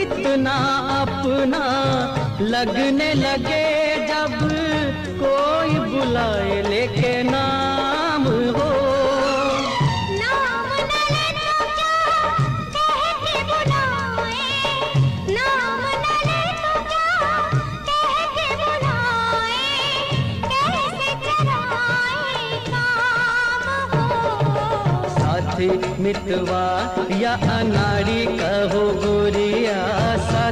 इतना अपना लगने लगे जब कोई बुलाए लेके नाम हो। नाम न ले तो क्या कह के बुलाए, नाम न ले तो क्या कह के बुलाए, कैसे चराए काम हो। साथी मितवा या अनाड़ी कहो गोरिया, साथी